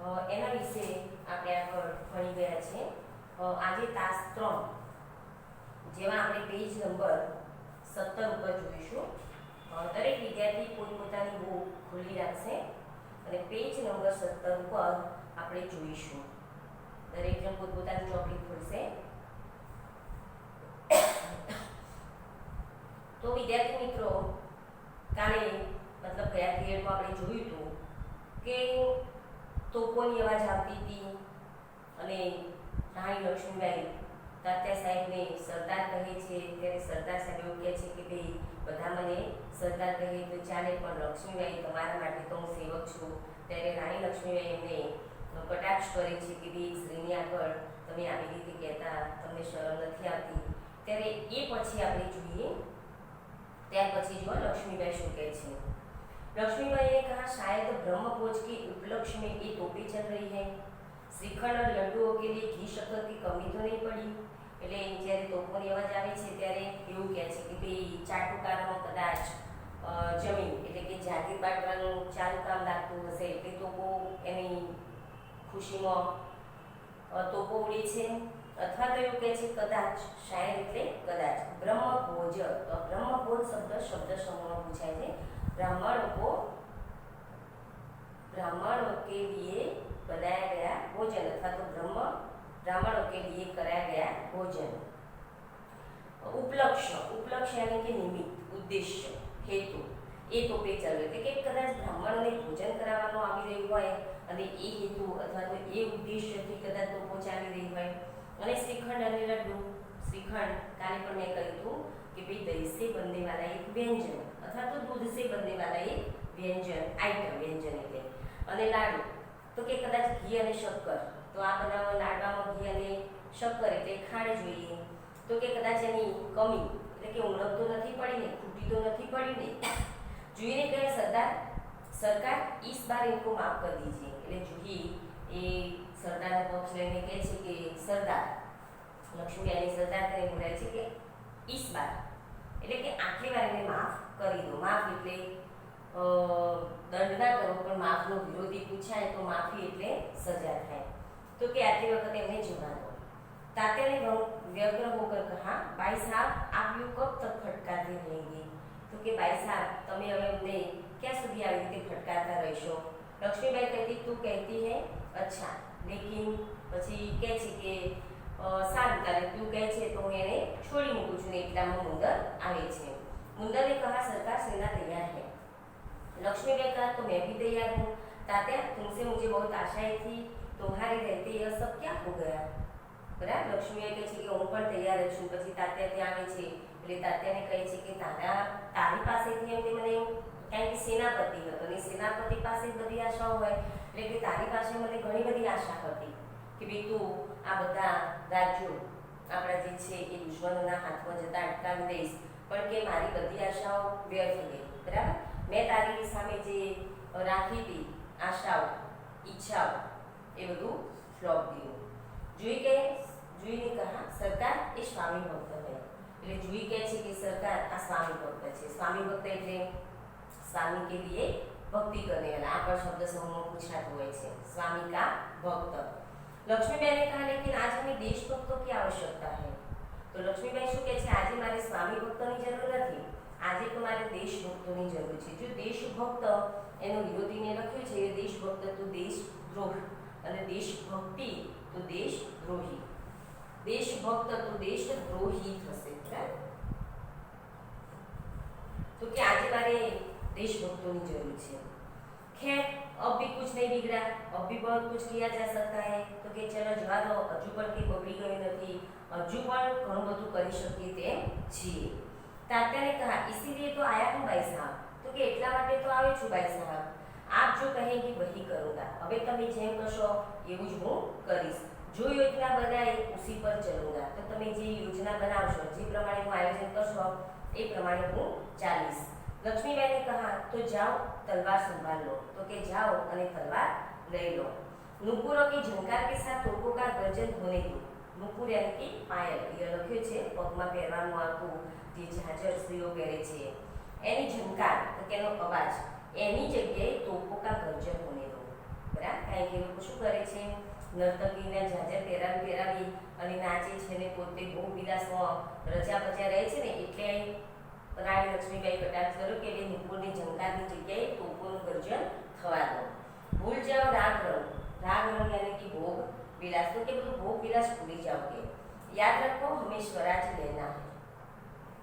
એના વિશે આપણે આગળ ભણી ગયા છે। આજે તાસ 3 જેમાં આપણે પેજ નંબર 17 ઉપર જોઈશું। દરેક વિદ્યાર્થી પોતપોતાની બુક ખોલી રાખશે અને પેજ નંબર 17 ઉપર આપણે જોઈશું। દરેક જણ પોતપોતાની ચોપડી ખોલશે। તો વિદ્યાર્થી મિત્રો, કાલે મતલબ ગયા પીરિયડમાં આપણે જોયું હતું કે તોપોની અવાજ આવતી હતી અને રાણી લક્ષ્મીબાઈ તાત્યા સાહેબને સરદાર કહે છે। ત્યારે સરદાર સાહેબ એવું કહે છે કે ભાઈ બધા મને સરદાર કહે તો ચાલે, પણ લક્ષ્મીબાઈ તમારા માટે તો હું સેવક છું। ત્યારે રાણી લક્ષ્મીબાઈ એમને કટાક્ષ કરે છે કે ભાઈ શ્રીની આગળ તમે આવી રીતે કહેતા, તમને શરમ નથી આવતી। ત્યારે એ પછી આપણે જોઈએ, ત્યાર પછી જો लक्ष्मीबाई શું કહે છે। लक्ष्मीबाई ने कहा शायद ब्रह्मभोज की उपलक्ष्य में ये टोपी चल रही है। श्रीखंड और लड्डुओं के लिए घी शक्कर की कमी तो नहीं पड़ी। એટલે જ્યારે તોપોની અવાજ આવે છે ત્યારે એવું કહે છે કે ભાઈ ચાટુકારમાં કદાચ જમીન એટલે કે જાગીર બાંટવાનું ચાલુ કામ લાગતું હશે, એટલે તોપો એની ખુશીમાં તોપો ઉડી છે। અથવા તો એવું કહે છે કદાચ, શાયદ એટલે કદાચ। બ્રહ્મભોજ, બ્રહ્મભોજ શબ્દ સમૂહમાં પૂછાય છે। ब्राह्मणों के लिए बनाया गया भोजन अथवा तो ब्राह्मणों के लिए कराया गया भोजन। उपलक्ष्य, उपलक्ष्य यानी कि निमित्त, उद्देश्य, हेतु એ ટોપે ચાલુ એટલે કે કદાચ બ્રાહ્મણોને ભોજન કરાવવામાં આવી રહ્યું હોય અને એ હેતુ અથવા તો એ ઉદ્દેશ્યથી કદાચ ટોપો ચાલી રહી હોય। અને શ્રીખંડ અને લડ્ડુ, શ્રીખંડ કાલે પણ મેં કહ્યું હતું कि भाई दही से बनने वाला एक व्यंजन अथवा तो दूध से बनने वाला एक व्यंजन आइटम, व्यंजन એટલે અને લાડુ તો કે કદાચ ઘી અને શક્કર, તો આ બનાવવા લાડવામાં ઘી અને શક્કર એટલે ખાંડ જોઈએ, તો કે કદાચ એની કમી એટલે કે ઉણપ તો નથી પડી ને, ખૂટી તો નથી પડી ને। જુહીને કહે સરકાર इस बार इनको माफ कर दीजिए। એટલે જુહી એ સરદારનો પક્ષ લઈને કહે છે કે સરદાર, લક્ષ્મીબાઈને સરદાર કરીને બોલાય છે કે इस बार એટલે કે આખરી વાર એને માફ કરી દો। માફ એટલે દંડ ના કરો, પણ માફનો વિરોધી પૂછાય તો માફી એટલે સજા થાય। તો કે આટલી વખતે એમને જવા દો। तात्या ने व्यग्र होकर कहा भाई साहब आप यूं कब तक फटकारते रहेंगे। तो कि भाई साहब તમે હવે અમને ક્યાં સુધી આવી રીતે ફટકારતા રહેશો। લક્ષ્મીબાઈ कहती तू कहती है अच्छा लेकिन પછી કહે છે કે સારું તારે તું કહે છે તો હું એને છોડી મૂકું છું ને એટલામાં મુંદર આવે છે। मुंदर ने कहा सरकार सेना तैयार है। लक्ष्मीबाई कहा तो मैं भी तैयार हूँ। तात्या तुमसे मुझे बहुत आशाएं थी, तुम्हारे रहते यह सब क्या हो गया। बराबर, लक्ष्मीबाई કહે છે કે હું પણ તૈયાર જ છું। પછી તાત્યા ત્યાં આવે છે એટલે તાત્યાને કહે છે કે તારી પાસેથી એમ મને કારણ કે સેનાપતિ હતો અને સેનાપતિ પાસે બધી આશાઓ હોય એટલે કે તારી પાસે મને ઘણી બધી આશા હતી કે ભાઈ તું આ બધા રાજ્યો આપણા જે છે એ દુશ્મનોના હાથમાં જતા અટકાવી દઈશ, પણ કે મારી બધી આશાઓ વ્યર્થ ગઈ। બરાબર, મેં તારી સામે જે રાખી હતી આશાઓ, ઈચ્છાઓ, એ બધું ફ્લોપ ગયું। જુહીને કહા સરકાર એ સ્વામી ભક્ત है। એટલે જુહી કહે છે કે સરકાર આ સ્વામી ભક્ત છે। સ્વામી ભક્ત એટલે स्वामी के लिए भक्ति करने वाला, आ पर शब्द समूह पूछाता हुआ है स्वामी का भक्त। लक्ष्मीबाई ने कहा लेकिन आज हमें देशभक्तों की आवश्यकता है। तो लक्ष्मीबाई શું કહે છે આજે મારે સ્વામી ભક્તોની જરૂર નથી, આજે તો મારે દેશભક્તોની જરૂર છે। જો દેશભક્ત એનો વિરોધી મેં લખ્યું છે દેશભક્ત તો દેશદ્રોહ અને દેશભક્તિ તો દેશદ્રોહી। દેશભક્ત તો દેશદ્રોહી થશે। तो कि आज मारे देशभक्तों की जरूर है। खैर अब भी कुछ नहीं बिगड़ा, अब भी बहुत कुछ किया जा सकता है। तो कि चलो जवा दो, हजू पण के बगड़ी गई नहीं, हजू पण घणुं बधुं करी शकीए तेम छीए। तात्या ने कहा इसीलिए तो आया हूँ भाई साहब। तो कि एटला माटे तो आव्यो छुं भाई साहब, आप जो कहेंगे वही करूँगा। हवे तमे जेम कशो एवुं ज हूँ करीश। जो योजना बनाए उसी पर चलूँगा। तो तमे जे योजना बनावशो, जे प्रमाणे हूँ आयोजन करशो ए प्रमाणे हूँ चालीस। लक्ष्मीबाई ने कहा तो जाओ तलवार संभाल लो। तो के जाओ अने तलवार ले लो। नुपुरों की झंकार के साथ तोपों का गर्जन होने दो। नुपुर यानी कि पायल, ये लख्યું છે પગમાં પહેરવાનું આવતું જે ઝાંઝર સ્ત્રીઓ પહેરે છે એની ઝંકાર તો કેનો અવાજ એની જગ્યાએ તોપો કા ગર્જન હોને દો। બરાબર, કારણ કે લોકો શું પોતે ભોગ વિલાસમાં રજા બજા રહે છે ને એટલે રાણી લક્ષ્મીબાઈ કટાક્ષ કર્યો કે નુપુરની ઝંકારની જગ્યાએ તોપોનું ગર્જન થવા દો. ભૂલ જાઓ રાગ રંગ. રાગ રંગ યાની કે ભોગ વિલાસ, તો કે બધું ભોગ વિલાસ ભૂલી જાઓ. કે યાદ રાખો હમે સ્વરાજ લેના है,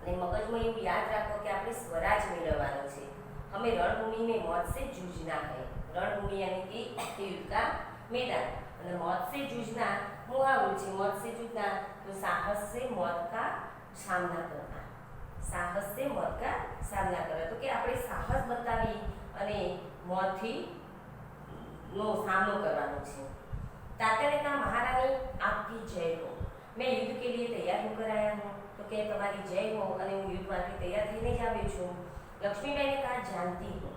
અને મગજમાં એવું યાદ રાખો કે આપણે સ્વરાજ મેળવવાનો છે. हमें रणभूमि में मौत से जूझना है. रणभूमि यानी कि युद्ध का मैदान, અને मौत से जूझना मुहावरो છે. मौत से जूझना तो साहस से मौत का सामना करना. साहस से मौत का सामना करना, તો કે આપણે સાહસ બતાવી અને મોતથી નો સામનો કરવાનો છે. तात्या ने कहा महारानी आपकी जय हो, मैं युद्ध के लिए तैयार होकर आया हूँ. तो કે તમારી જય હો અને હું યુદ્ધ માટે તૈયાર થઈને જ આવ્યો છું. लक्ष्मीबाई ने कहा जानती हूँ,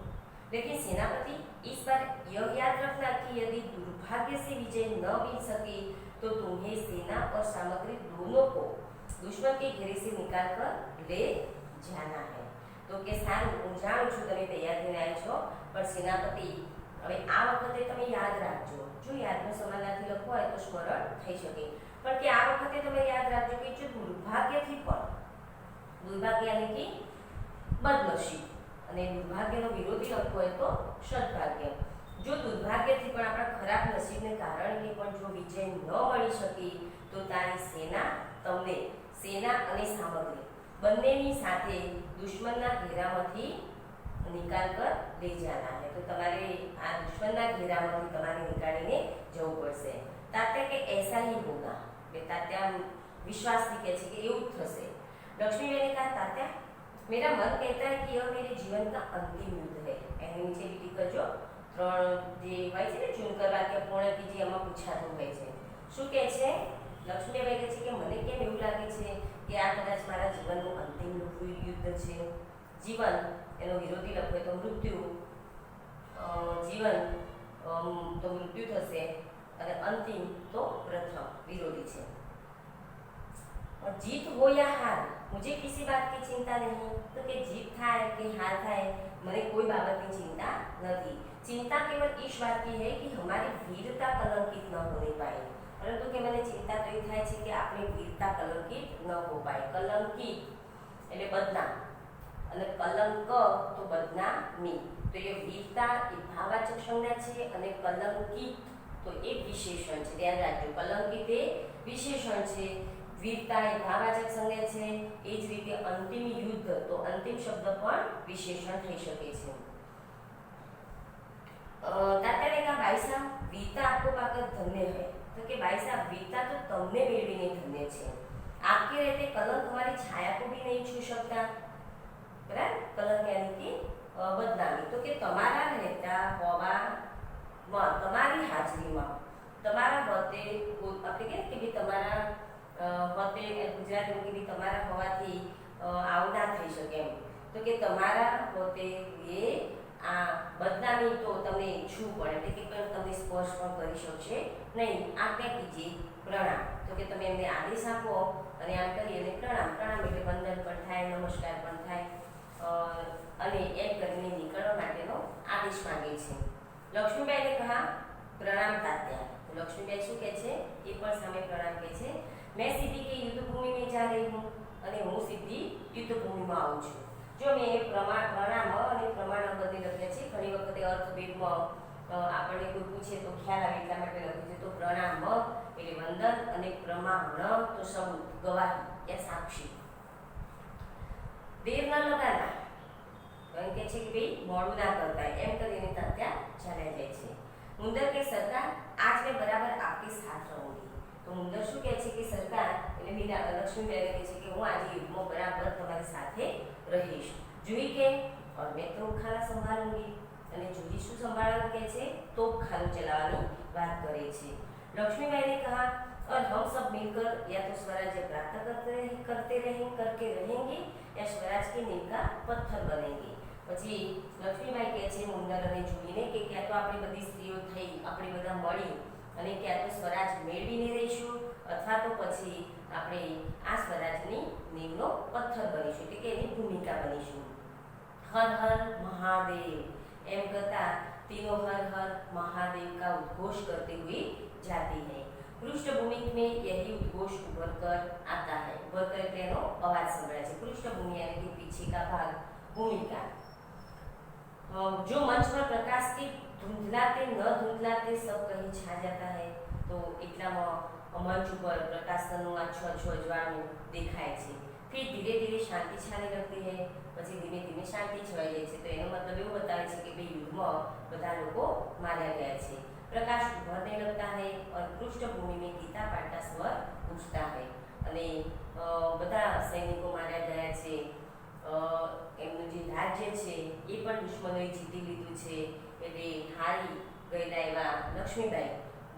लेकिन सेनापति इस बार यह याद रखना कि यदि दुर्भाग्य से विजय न मिल सके तो तुम्हें सेना और सामग्री दोनों को दुश्मन के घेरे से निकाल कर ले जाना है. तो કે સારું હું જાણું છું તમે તૈયાર થઈને આવ્યા છો, પણ સેનાપતિ હવે આ વખતે તમે યાદ રાખજો. જો યાદનો સમાનાર્થી લખવો હોય તો સ્મરણ થઈ શકે, પણ કે આ વખતે તમે યાદ રાખજો કે જો દુર્ભાગ્યથી પણ, દુર્ભાગ્ય એટલે કે બદનસીબ, અને દુર્ભાગ્યનો વિરોધી લખવો હોય તો સદભાગ્ય. જો દુર્ભાગ્યથી પણ આપણા ખરાબ નસીબને કારણે પણ જો વિજય ન મળી શકે તો તારી સેના તમને સેના અને સામગ્રી બંનેની સાથે દુશ્મનના ઘેરામાંથી નિકાલ કર લઈ જવાના है. તો તમારે આ દુશ્મનના ઘેરામાંથી તમારે નીકાળીને જવું પડશે. તાત્યા કે ऐसा ही होगा, કે તાત્યા વિશ્વાસથી કહે છે કે એવું જ થશે. लक्ष्मीबाई ने कहा तात्या मेरा मन कहता है कि यह मेरे जीवन का अंतिम युद्ध है. એની નીચે લીટી કરજો. 3 જે હોય છે ને ચૂનકર વાક્ય પૂર્ણ કીજી એમાં પૂછાતું હોય છે. શું કહે છે? લક્ષ્મીબાઈ કહે છે કે મને કેમ એવું લાગે છે કે આ કદાચ મારા જીવનનું અંતિમ યુદ્ધ છે. જીવન એનો વિરોધી લખો તો મૃત્યુ, જીવન તો મૃત્યુ થશે અને અંતિમ તો પ્રથમ વિરોધી છે. और जीत हो या हार मुझे किसी बात की चिंता नहीं. तो कि जीत थाय कि हार थाय મને કોઈ બાબતની ચિંતા નથી. चिंता केवल इस बात की है कि हमारी वीरता कलंकित न होने पाए. परंतु कि મને ચિંતા તો એ થાય છે કે આપણી વીરતા કલંકિત ન હો પાય. કલંકિત એટલે બદનામ અને કલંક તો બદનામી. તો એ વીરતા એ ભાવવાચક સંજ્ઞા છે અને કલંકિત તો એ વિશેષણ છે. ધ્યાન રાખજો, કલંકિત એ વિશેષણ છે, વીરતા એ ભાવવાચક સંજ્ઞા છે. એ જ રીતે અંતિમ યુદ્ધ તો અંતિમ શબ્દ પણ વિશેષણ થઈ શકે છે. तात्या ने कहा भाई साहब वीरता आपको पाकर धन्य है. तो कि भाई साहब वीरता तो तुमने मेळवीने धन्य है. आपके रहते कलंक हमारी छाया को भी नहीं छू सकता. बराबर, कलंक यानी कि बदनामी. तो कि તમારા રહેતા હોવામાં, તમારી હાજરીમાં, તમારા હોતે આપણે કહે કે તમારા હોતે ગુજરાતીમાં કે તમારા હોવાથી આવું ના થઈ શકે એમ. તો કે તમારા હોતે એ આ બદનામી તો તમને છૂ પડે એટલે કે પણ તમને સ્પર્શ પણ કરી શકશે નહીં. આજ્ઞા કીજીએ પ્રણામ. તો કે તમે એમને આદેશ આપો અને આમ કરી અને પ્રણામ. પ્રણામ એટલે વંદન પણ થાય, નમસ્કાર પણ થાય અને એમ કરીને નીકળવા માટેનો આદેશ માંગે છે. લક્ષ્મીબાઈને કહા પ્રણામ તાત્યા. તો લક્ષ્મીબાઈ શું કહે છે? એ પણ સામે પ્રણામ કહે છે. મેં સિદ્ધિ કે યુદ્ધ ભૂમિ में जा रही हूँ, અને હું સિદ્ધિ યુદ્ધ ભૂમિમાં આવું છું. જો મેં પ્રણામ અને પ્રમાણ બધી લખ્યા છે. ઘણી વખતે અર્થભેદમાં આપણને કોઈ પૂછે તો ખ્યાલ આવે એટલા માટે લખ્યું છે. તો પ્રણામ એટલે વંદન અને પ્રમાણ તો સબૂત, ગવાહી યા સાક્ષી. દેર ન લગાના, એમ કે છે કે ભાઈ મોડું ના કરતા એમ કરીને તાત્યા ચાલ્યા જાય છે. મુંદર કે સરકાર આજ મેં બરાબર આપકે સાથ રહુંગી. તો મુંદર શું કહે છે કે સરકાર એટલે મીરા લક્ષ્મીબાઈ કહે છે કે હું આજે યુદ્ધમાં બરાબર તમારી સાથે રહીશ. જુઈ કે और मैं तोपखाना संभालूंगी. અને જુઈ શું સંભાળવાનું કહે છે? તોપખાનું ચલાવવાની વાત કરે છે. लक्ष्मीबाई ने कहा और हम सब मिलकर या तो स्वराज्य प्राप्त करके रहेंगे या स्वराज की नींव का पत्थर बनेंगे. પછી લક્ષ્મીબાઈ કહે છે મુંદર અને જુઈને કે ક્યાં તો આપણે બધી સ્ત્રીઓ થઈ આપણે બધા મળી અને ક્યાં તો સ્વરાજ મેળવીને રહીશું અથવા તો પછી આપણે આ સ્વરાજની નીવનો પથ્થર બનીશું એટલે કે એની ભૂમિકા બનીશું. હર હર મહાદેવ એમ કરતા तीनों हर हर महादेव का उद्घोष करते हुए जाती है. पृष्ठभूमि में यही उद्घोष उभर कर आता है। उभर कर એટલે એનો અવાજ સંભળાય છે। पृष्ठभूमि यानी कि पीछे का भाग, भूमिका। जो मंच पर प्रकाश की धुंधलाते न धुंधलाते सब कहीं छा जाता है। तो એટલામાં મંચ ઉપર પ્રકાશનું આછું આછું અજવાળું દેખાય છે। फिर धीरे धीरे शांति छाने लगती है, પછી ધીમે ધીમે શાંતિ છવાઈ જાય છે। તો એનો મતલબ એવું બતાવે છે કે ભાઈ યુદ્ધમાં બધા લોકો માર્યા ગયા છે। प्रकाश उभरने लगता है और पृष्ठभूमि में गीता पाठ का स्वर गूंजता है। અને બધા સૈનિકો માર્યા ગયા છે। એમનું જે રાજ્ય છે એ પણ દુશ્મનોએ જીતી લીધું છે। એટલે હારી ગયેલા એવા લક્ષ્મીબાઈ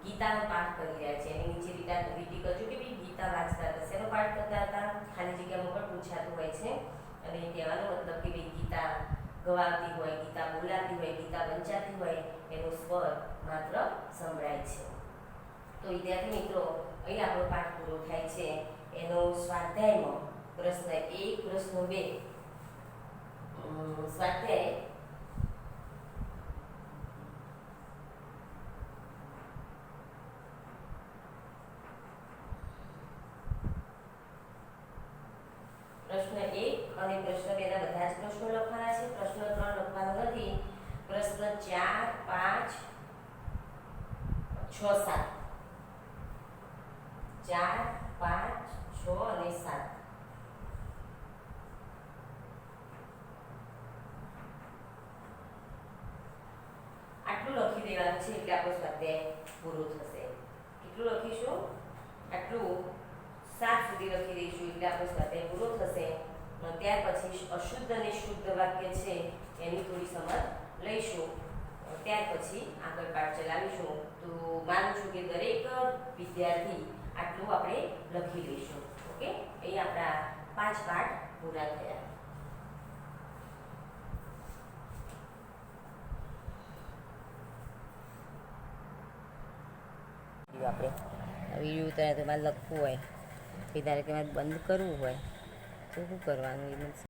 ગીતાનો પાઠ કરી રહ્યા છે। એની નીચે લીટી કરજો કે ભાઈ ગીતા વાંચતા હતા, શેનો પાઠ કરતા હતા, ખાલી જગ્યામાં પણ પૂછાતું હોય છે। અને કહેવાનો મતલબ કે ભાઈ ગીતા ગવાતી હોય, ગીતા બોલાતી હોય, ગીતા વંચાતી હોય, એનો સ્વર માત્ર સંભળાય છે। તો વિદ્યાર્થી મિત્રો, અહીં આપણો પાઠ પૂરો થાય છે। એનો સ્વાધ્યાયમાં પ્રશ્ન 1, પ્રશ્ન 2, સ્વાધ્યાય प्रश्न 1 અને પ્રશ્ન 2 ના બધા જ પ્રશ્નો લખવાના છે। પ્રશ્ન 3 લખવાનો નથી। પ્રશ્ન 4, 5, 6, 7, 4, 5, 6 અને 7 આટલું લખી દેવાનું છે એટલે આપણો સ્વાધ્યાય પૂરો થશે। કેટલું લખીશું? આટલું 7 સુધી લખી દઈશું એટલે આપણો સ્વાધ્યાય પૂરો થશે। ત્યાર પછી અશુદ્ધ અને શુદ્ધ વાક્ય છે એની થોડી સમજ લઈશું। ત્યાર પછી આગળ પાઠ ચલાવીશું। તો માનું છું કે દરેક વિદ્યાર્થી આટલું આપણે લખી લઈશું। ઓકે, અહીં આપણા 5 પાઠ પૂરા થયા। આપણે વિડીયો ઉતારે તો મારે લખવું હોય, કે તારે કે મારે બંધ કરવું હોય તો શું કરવાનું એ મને